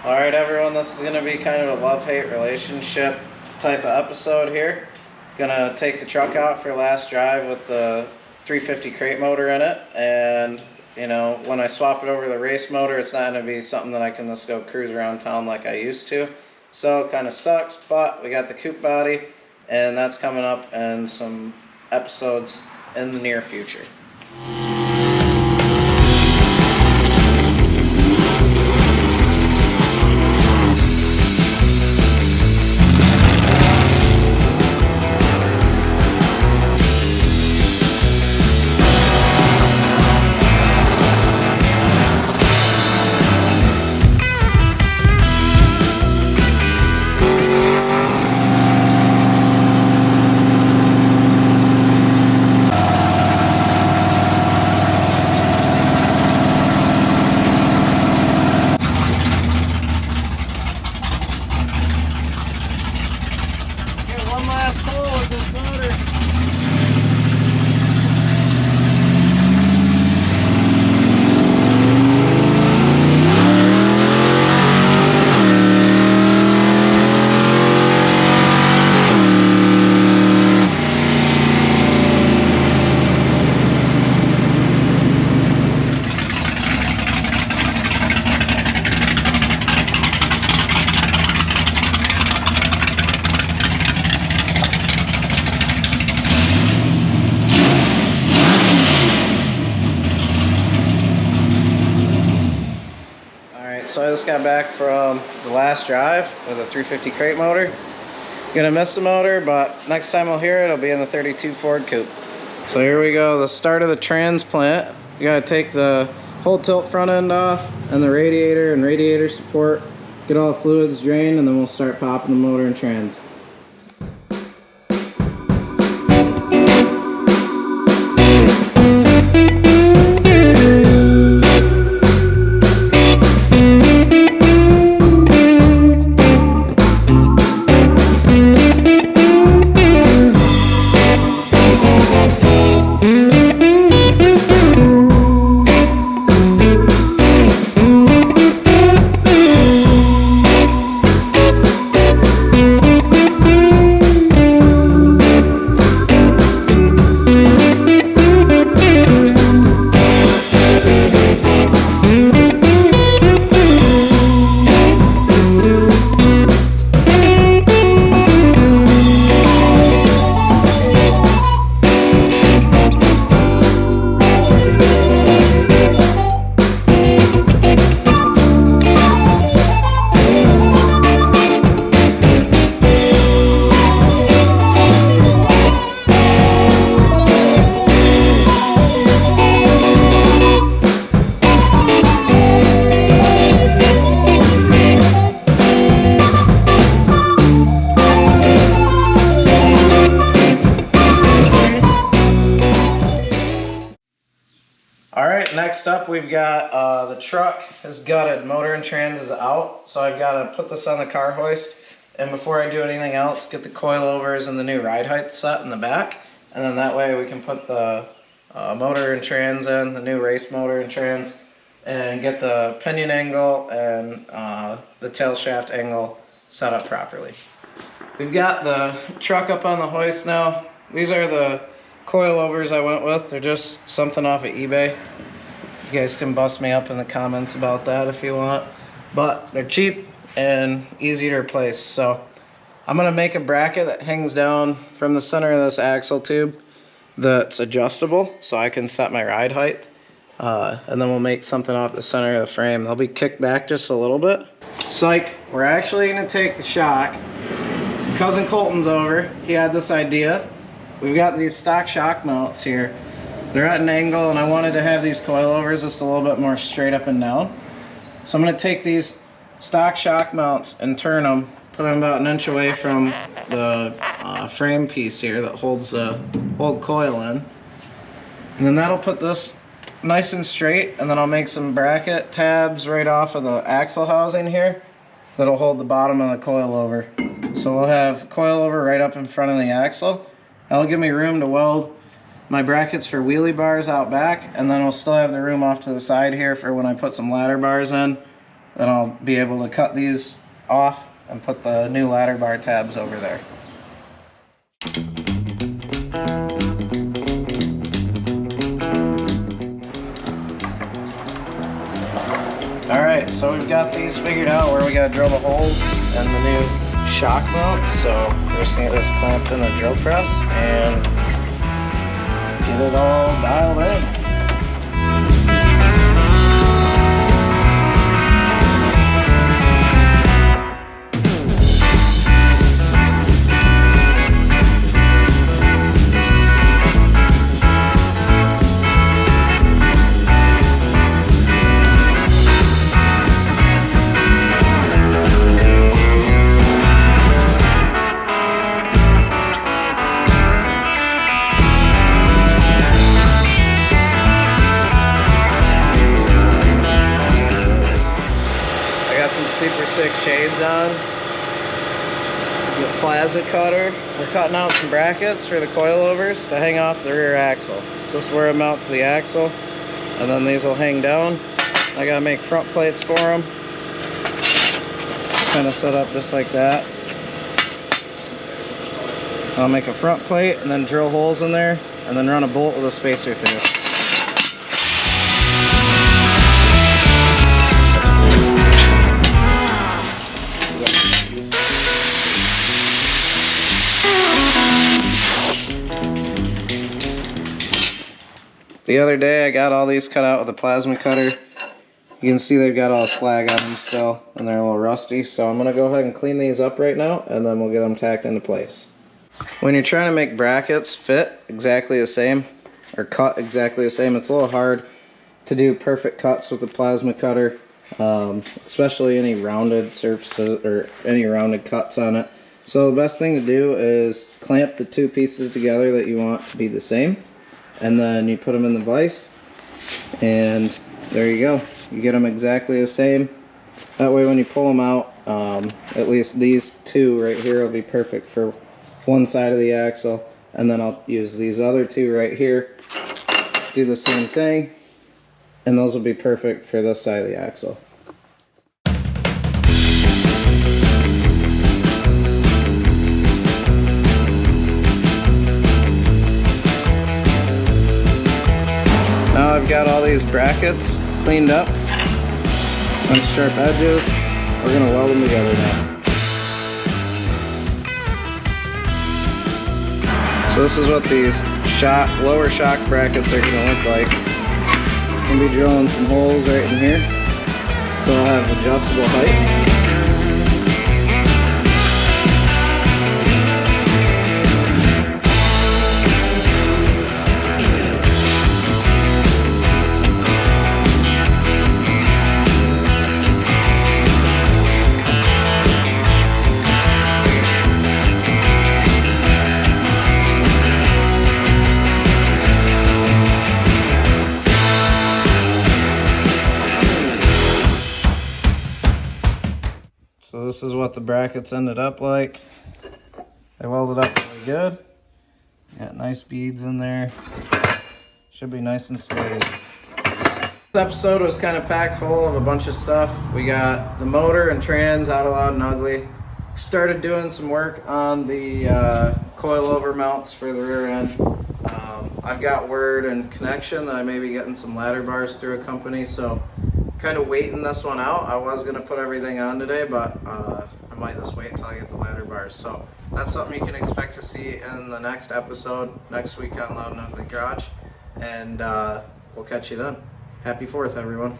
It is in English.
Alright everyone, this is going to be kind of a love-hate relationship type of episode here. Gonna take the truck out for last drive with the 350 crate motor in it, and you know, when I swap it over to the race motor, it's not going to be something that I can just go cruise around town like I used to. So it kind of sucks, but we got the coupe body, and that's coming up in some episodes in the near future. So I just got back from the last drive with a 350 crate motor. Gonna miss the motor, but next time I'll hear it, it'll be in the 32 Ford coupe. So here we go, the start of the transplant. You gotta take the whole tilt front end off and the radiator and radiator support, get all the fluids drained, and then we'll start popping the motor and trans. Alright, next up we've got the truck is gutted, motor and trans is out, so I've got to put this on the car hoist, and before I do anything else, get the coilovers and the new ride height set in the back, and then that way we can put the motor and trans in, the new race motor and trans, and get the pinion angle and the tail shaft angle set up properly. We've got the truck up on the hoist now. These are the coilovers I went with. They're just something off of eBay. You guys can bust me up in the comments about that if you want, but they're cheap and easy to replace. So I'm gonna make a bracket that hangs down from the center of this axle tube that's adjustable so I can set my ride height, and then we'll make something off the center of the frame. They'll be kicked back just a little bit. Psych, we're actually gonna take the shock. Cousin Colton's over, he had this idea. We've got these stock shock mounts here. They're at an angle, and I wanted to have these coilovers just a little bit more straight up and down. So I'm going to take these stock shock mounts and turn them, put them about an inch away from the frame piece here that holds the old coil in. And then that'll put this nice and straight, and then I'll make some bracket tabs right off of the axle housing here that'll hold the bottom of the coilover. So we'll have coilover right up in front of the axle. That'll give me room to weld my brackets for wheelie bars out back, and then we'll still have the room off to the side here for when I put some ladder bars in then I'll be able to cut these off and put the new ladder bar tabs over there. Alright, so we've got these figured out where we gotta drill the holes and the new shock mount. So we're just gonna get this clamped in the drill press and get it all dialed in. Super sick shades on. The plasma cutter. We're cutting out some brackets for the coilovers to hang off the rear axle. So this is where I mount to the axle, and then these will hang down. I gotta make front plates for them. Kind of set up just like that. I'll make a front plate and then drill holes in there, and then run a bolt with a spacer through. The other day I got all these cut out with a plasma cutter. You can see they've got all slag on them still and they're a little rusty, so I'm going to go ahead and clean these up right now and then we'll get them tacked into place. When you're trying to make brackets fit exactly the same or cut exactly the same, it's a little hard to do perfect cuts with the plasma cutter, especially any rounded surfaces or any rounded cuts on it. So the best thing to do is clamp the two pieces together that you want to be the same, and then you put them in the vise, and there you go. You get them exactly the same. That way when you pull them out, at least these two right here will be perfect for one side of the axle, and then I'll use these other two right here, do the same thing, and those will be perfect for this side of the axle. Now I've got all these brackets cleaned up on sharp edges. We're going to weld them together now. So this is what these lower shock brackets are going to look like. I'm going to be drilling some holes right in here, so I'll have adjustable height. So this is what the brackets ended up like. They welded up really good. Got nice beads in there. Should be nice and smooth. This episode was kind of packed full of a bunch of stuff. We got the motor and trans out of Loud and Ugly. Started doing some work on the coilover mounts for the rear end. I've got word and connection that I may be getting some ladder bars through a company, so kind of waiting this one out. I was going to put everything on today, but I might just wait until I get the ladder bars. So that's something you can expect to see in the next episode next week on Loud and Ugly Garage, and we'll catch you then. Happy 4th, everyone.